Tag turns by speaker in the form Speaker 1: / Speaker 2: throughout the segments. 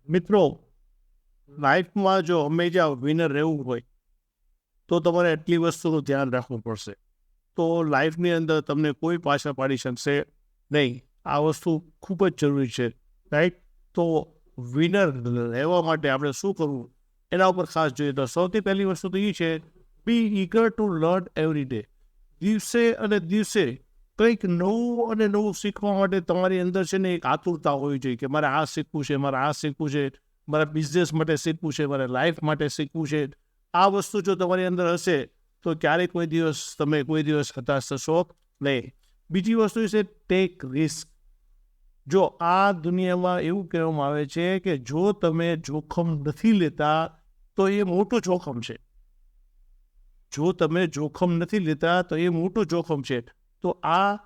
Speaker 1: મિત્રો, લાઈફમાં જો હંમેશા વિનર રહેવું હોય તો તમારે એટલી વસ્તુનું ધ્યાન રાખવું પડશે. તો લાઈફની અંદર તમને કોઈ પાછા પાડી શકશે નહીં. આ વસ્તુ ખૂબ જ જરૂરી છે, રાઈટ? તો વિનર રહેવા માટે આપણે શું કરવું એના ઉપર ખાસ જોઈએ તો સૌથી પહેલી વસ્તુ તો એ છે, be eager to learn every day. દિવસે અને દિવસે કંઈક નવું અને નવું શીખવા માટે તમારી અંદર છે ને એક આતુરતા હોવી જોઈએ કે મારે આ શીખવું છે, મારે આ શીખવું છે, મારા બિઝનેસ માટે શીખવું છે, મારે લાઈફ માટે શીખવું છે. આ વસ્તુ જો તમારી અંદર હશે તો ક્યારેય કોઈ દિવસ હતાશ થશો નહીં. બીજી વસ્તુ છે ટેક રિસ્ક. જો આ દુનિયામાં એવું કહેવામાં આવે છે કે જો તમે જોખમ નથી લેતા તો એ મોટું જોખમ છે. જો તમે જોખમ નથી લેતા તો એ મોટું જોખમ છે. તો આ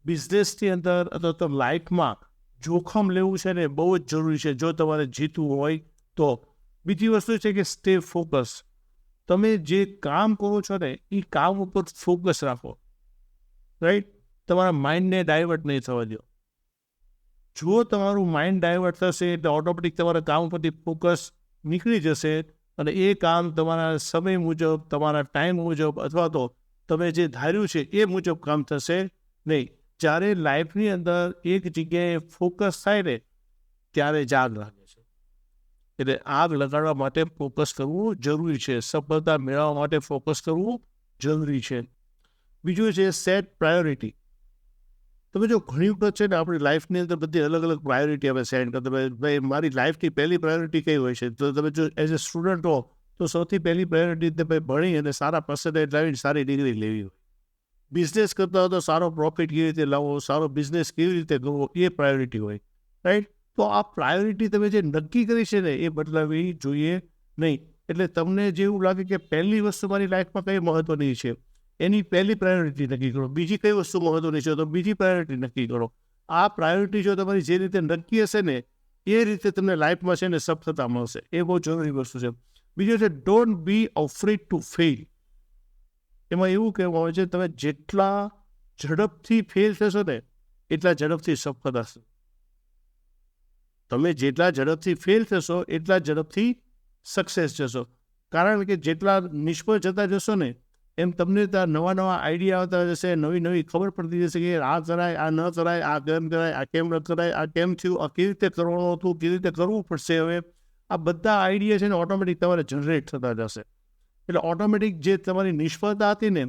Speaker 1: બિઝનેસની અંદર અથવા તો લાઈફમાં જોખમ લેવું છે ને બહુ જ જરૂરી છે જો તમારે જીતવું હોય તો. બીજી વસ્તુ છે કે સ્ટે ફોકસ. તમે જે કામ કરો છો ને એ કામ ઉપર ફોકસ રાખો, રાઈટ? તમારા માઇન્ડને ડાયવર્ટ નહીં થવા દો. જો તમારું માઇન્ડ ડાયવર્ટ થશે એટલે ઓટોમેટિક તમારા કામ પરથી ફોકસ નીકળી જશે અને એ કામ તમારા સમય મુજબ, તમારા ટાઈમ મુજબ અથવા તો તમે જે ધાર્યું છે એ મુજબ કામ થશે નહીં. જ્યારે લાઈફની અંદર એક જગ્યાએ ફોકસ થાય ને ત્યારે જ આગ લાગે છે. એટલે આગ લગાડવા માટે ફોકસ કરવું જરૂરી છે. સફળતા મેળવવા માટે ફોકસ કરવું જરૂરી છે. બીજું છે સેટ પ્રાયોરિટી. તમે જો ઘણી વખત છે ને આપણી લાઈફની અંદર બધી અલગ અલગ પ્રાયોરિટી આપણે સેટ કરતા ભાઈ મારી લાઈફની પહેલી પ્રાયોરિટી કઈ હોય છે, તો તમે જો એઝ અ સ્ટુડન્ટ હો તો સૌથી પહેલી પ્રાયોરિટી તમે ભણી અને સારા પર્સન્ટેજ લાવીને સારી ડિગ્રી લેવી હોય. બિઝનેસ કરતા હોય તો સારો પ્રોફિટ કેવી રીતે લાવો, સારો બિઝનેસ કેવી રીતે કરવો, એ પ્રાયોરિટી હોય, રાઈટ? તો આ પ્રાયોરિટી તમે જે નક્કી કરી છે ને એ બદલાવી જોઈએ નહીં. એટલે તમને જેવું લાગે કે પહેલી વસ્તુ મારી લાઈફમાં કઈ મહત્વની છે એની પહેલી પ્રાયોરિટી નક્કી કરો. બીજી કઈ વસ્તુ મહત્વની છે તો બીજી પ્રાયોરિટી નક્કી કરો. આ પ્રાયોરિટી જો તમારી જે રીતે નક્કી હશે ને એ રીતે તમને લાઈફમાં છે ને સફળતા મળશે. એ બહુ જરૂરી વસ્તુ છે. બીજું છે don't be afraid to fail. એમાં એવું કહેવામાં આવે છે તમે જેટલા ઝડપથી ફેલ થશો ને એટલા ઝડપથી સફળ થશો. તમે જેટલા ઝડપથી ફેલ થશો એટલા ઝડપથી સક્સેસ જશો. કારણ કે જેટલા નિષ્ફળ જતા જશો ને એમ તમને ત્યાં નવા નવા આઈડિયા આવતા જશે, નવી નવી ખબર પડતી જશે કે આ કરાય, આ ન કરાય, આ કેમ કરાય, આ કેમ ન કરાય, આ કેમ થયું, આ કેવી રીતે કરવાનું હતું, કેવી રીતે કરવું પડશે. હવે આ બધા આઈડિયા છે ને ઓટોમેટિક તમારે જનરેટ થતા જશે. એટલે ઓટોમેટિક જે તમારી નિષ્ફળતા હતી ને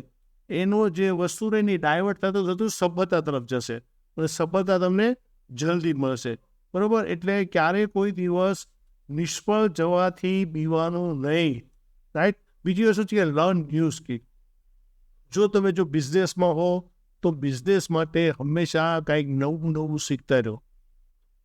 Speaker 1: એનો જે વસ્તુ રહીને ડાયવર્ટ થતું થતું સફળતા તરફ જશે અને સફળતા તમને જલ્દી મળશે, બરોબર? એટલે ક્યારેય કોઈ દિવસ નિષ્ફળ જવાથી બીવાનું નહીં, રાઈટ? બીજી વસ્તુ છે કે લર્ન ન્યૂ સ્કિલ. જો તમે બિઝનેસમાં હો તો બિઝનેસ માટે હંમેશા કંઈક નવું નવું શીખતા રહો.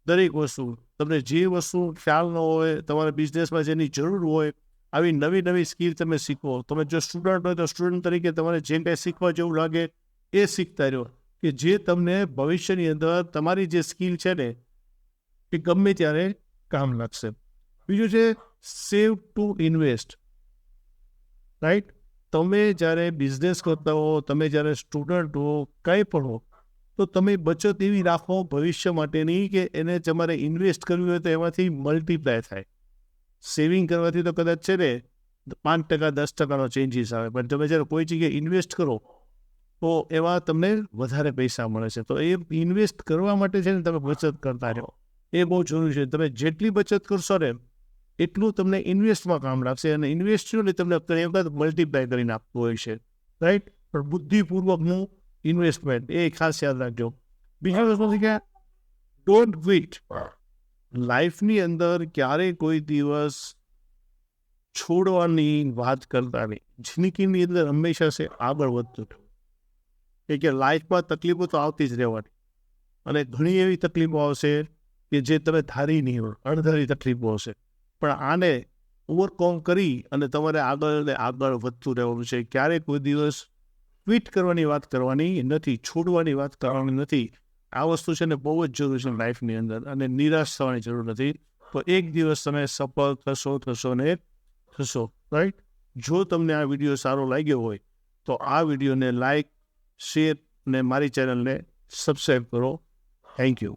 Speaker 1: દરેક વસ્તુ તમને જે વસ્તુ ખ્યાલ ન હોય, તમારા બિઝનેસમાં જેની જરૂર હોય, આવી નવી નવી સ્કિલ તમે શીખો. તમે જો સ્ટુડન્ટ હોય તો સ્ટુડન્ટ તરીકે તમારે જે કંઈ શીખવા જેવું લાગે એ શીખતા રહો કે જે તમને ભવિષ્યની અંદર તમારી જે સ્કિલ છે ને એ ગમે ત્યારે કામ લાગશે. બીજું છે સેવ ટુ ઇન્વેસ્ટ, રાઈટ? તમે જ્યારે બિઝનેસ કરતા હો, તમે જ્યારે સ્ટુડન્ટ હો, કંઈ પણ હો, તો તમે બચત એવી રાખો ભવિષ્ય માટેની કે એને તમારે ઇન્વેસ્ટ કરવી હોય તો એમાંથી મલ્ટીપ્લાય થાય. સેવિંગ કરવાથી તો કદાચ છે ને 5%, 10%નો ચેન્જીસ આવે, પણ તમે જ્યારે કોઈ જગ્યાએ ઇન્વેસ્ટ કરો તો એમાં તમને વધારે પૈસા મળે છે. તો એ ઇન્વેસ્ટ કરવા માટે છે ને તમે બચત કરતા રહો. એ બહુ જરૂરી છે. તમે જેટલી બચત કરશો ને એટલું તમને ઇન્વેસ્ટમાં કામ લાગશે અને ઇન્વેસ્ટ ને તમને ઘણી વખત મલ્ટીપ્લાય કરીને આપતું હોય છે, રાઈટ? પણ બુદ્ધિપૂર્વકનું ઇન્વેસ્ટમેન્ટ એ ખાસ યાદ રાખજો. બીજી વસ્તુ છે કે ડોન્ટ ક્વિટ. લાઈફની અંદર ક્યારેય કોઈ દિવસ છોડવાની વાત કરતા નહીં. જિંદગીની અંદર હંમેશા છે આગળ વધતું. કે લાઈફમાં તકલીફો તો આવતી જ રહેવાની અને ઘણી એવી તકલીફો આવશે કે જે તમે ધારી નહીં હોય, અણધારી તકલીફો હશે. પણ આને ઓવરકમ કરી અને તમારે આગળ વધતું રહેવાનું છે. ક્યારેય કોઈ દિવસ ક્વિટ કરવાની વાત કરવાની નથી, છોડવાની વાત કરવાની નથી. આ વસ્તુ છે ને બહુ જ જરૂરી છે લાઈફની અંદર અને નિરાશ થવાની જરૂર નથી. તો એક દિવસ તમે સફળ થશો ને થશો, રાઈટ? જો તમને આ વિડીયો સારો લાગ્યો હોય તો આ વિડીયોને લાઈક, શેર અને મારી ચેનલને સબસ્ક્રાઈબ કરો. Thank you.